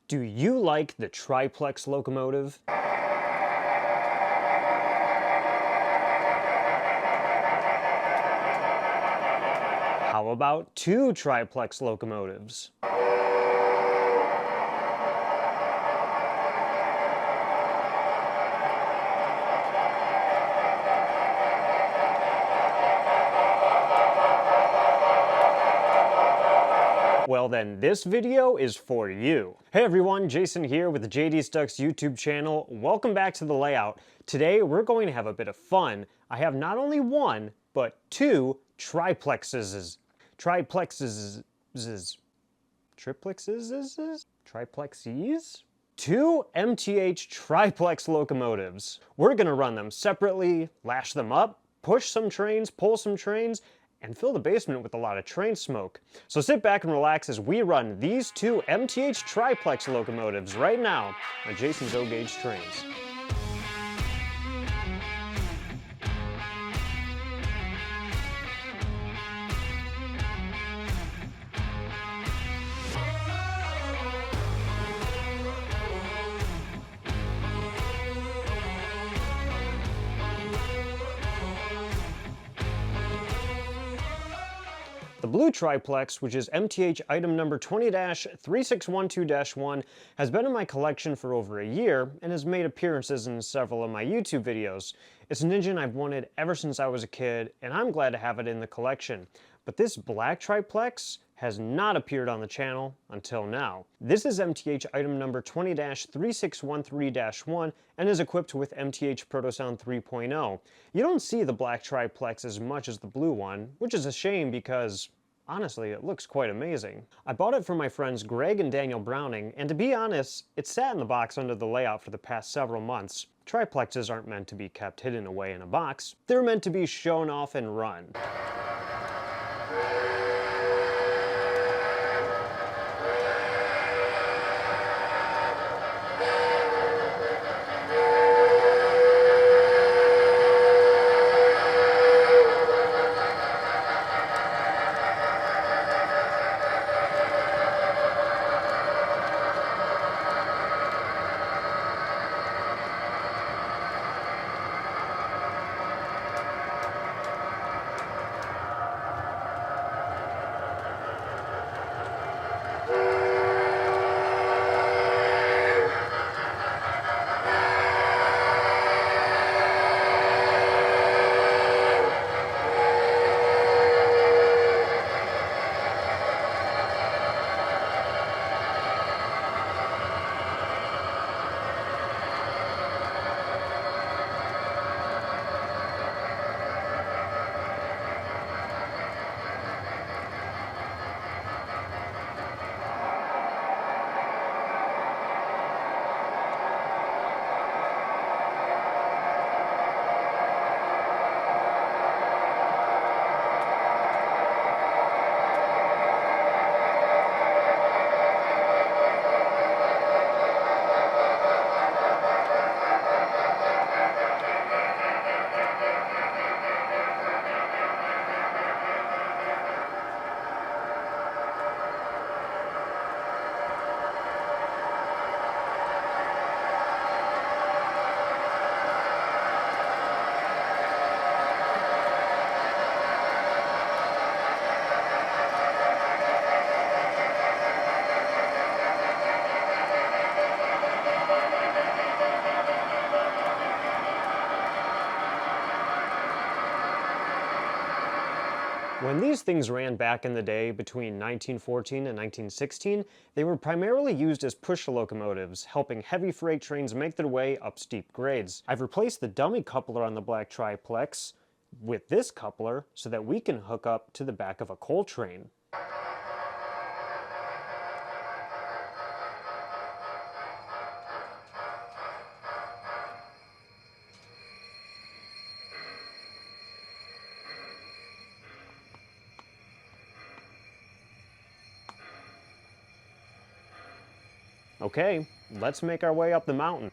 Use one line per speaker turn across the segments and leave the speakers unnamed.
Do you like the triplex locomotive? How about two triplex locomotives? Well then, this video is for you. Hey everyone, Jason here with the JDStucks YouTube channel. Welcome back to the layout. Today we're going to have a bit of fun. I have not only one, but two triplexes. Triplexes. Triplexes? Triplexes? Two MTH triplex locomotives. We're gonna run them separately, lash them up, push some trains, pull some trains, and fill the basement with a lot of train smoke. So sit back and relax as we run these two MTH triplex locomotives right now on Jason's O-Gauge trains. The blue triplex, which is MTH item number 20-3612-1, has been in my collection for over a year and has made appearances in several of my YouTube videos. It's an engine I've wanted ever since I was a kid, and I'm glad to have it in the collection. But this black triplex has not appeared on the channel until now. This is MTH item number 20-3613-1 and is equipped with MTH Protosound 3.0. You don't see the black triplex as much as the blue one, which is a shame because honestly, it looks quite amazing. I bought it from my friends Greg and Daniel Browning, and to be honest, it sat in the box under the layout for the past several months. Triplexes aren't meant to be kept hidden away in a box. They're meant to be shown off and run. When these things ran back in the day between 1914 and 1916, they were primarily used as push locomotives, helping heavy freight trains make their way up steep grades. I've replaced the dummy coupler on the black triplex with this coupler so that we can hook up to the back of a coal train. Okay, let's make our way up the mountain.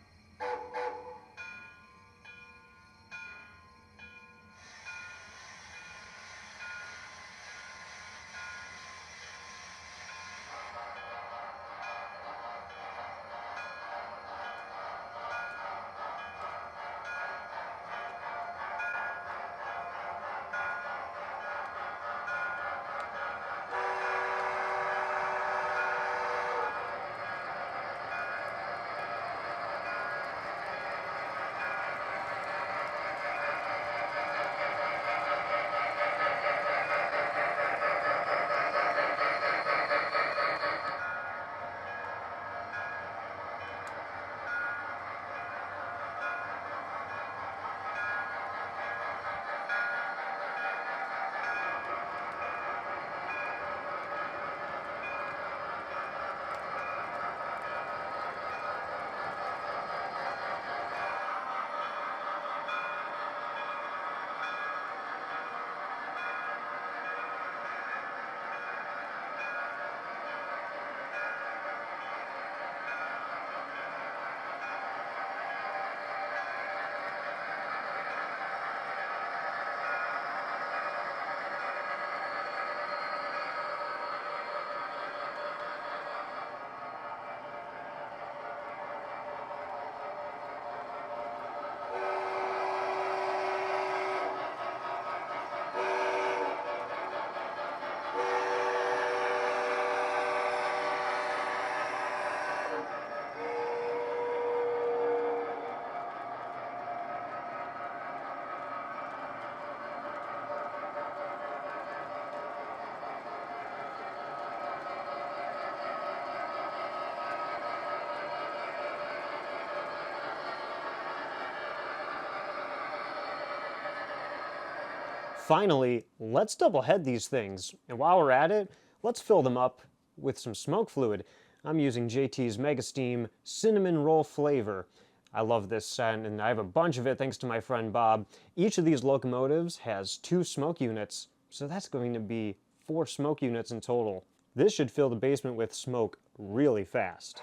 Finally, let's double head these things. And while we're at it, let's fill them up with some smoke fluid. I'm using JT's Mega Steam Cinnamon Roll Flavor. I love this scent, and I have a bunch of it thanks to my friend Bob. Each of these locomotives has 2 smoke units, so that's going to be 4 smoke units in total. This should fill the basement with smoke really fast.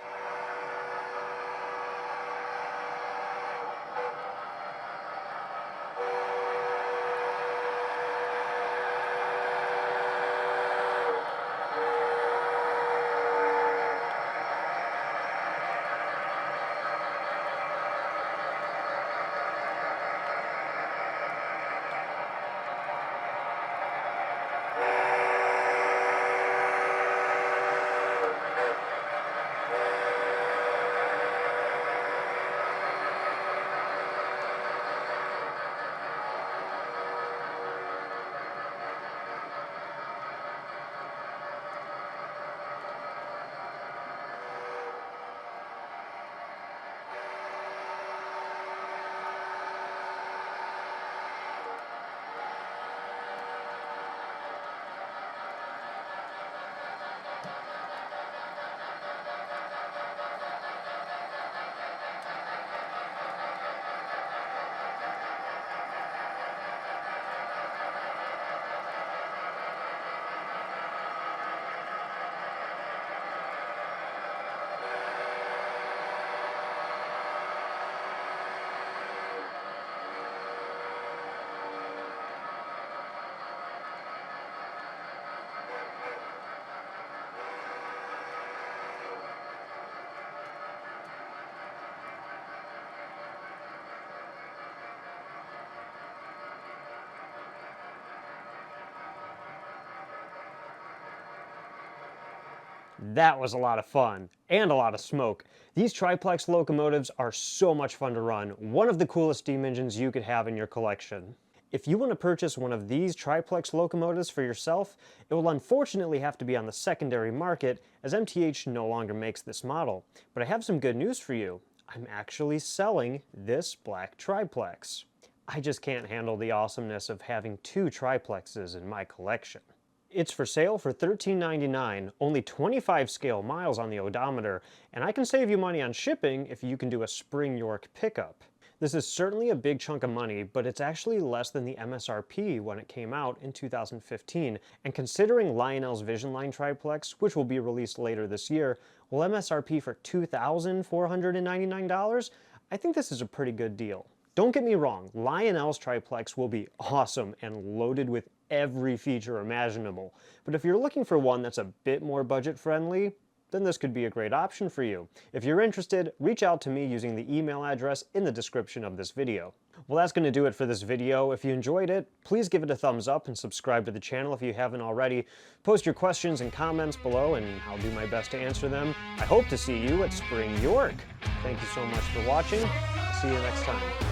That was a lot of fun, and a lot of smoke. These triplex locomotives are so much fun to run, one of the coolest steam engines you could have in your collection. If you want to purchase one of these triplex locomotives for yourself, it will unfortunately have to be on the secondary market, as MTH no longer makes this model. But I have some good news for you. I'm actually selling this black triplex. I just can't handle the awesomeness of having 2 triplexes in my collection. It's for sale for $13.99, only 25 scale miles on the odometer, and I can save you money on shipping if you can do a Spring York pickup. This is certainly a big chunk of money, but it's actually less than the MSRP when it came out in 2015, and considering Lionel's Vision Line triplex, which will be released later this year, will MSRP for $2,499, I think this is a pretty good deal. Don't get me wrong, Lionel's triplex will be awesome and loaded with every feature imaginable, but if you're looking for one that's a bit more budget friendly, then this could be a great option for you. If you're interested, reach out to me using the email address in the description of this video. Well, that's going to do it for this video. If you enjoyed it, please give it a thumbs up and subscribe to the channel if you haven't already. Post your questions and comments below and I'll do my best to answer them. I hope to see you at Spring York. Thank you so much for watching. I'll see you next time.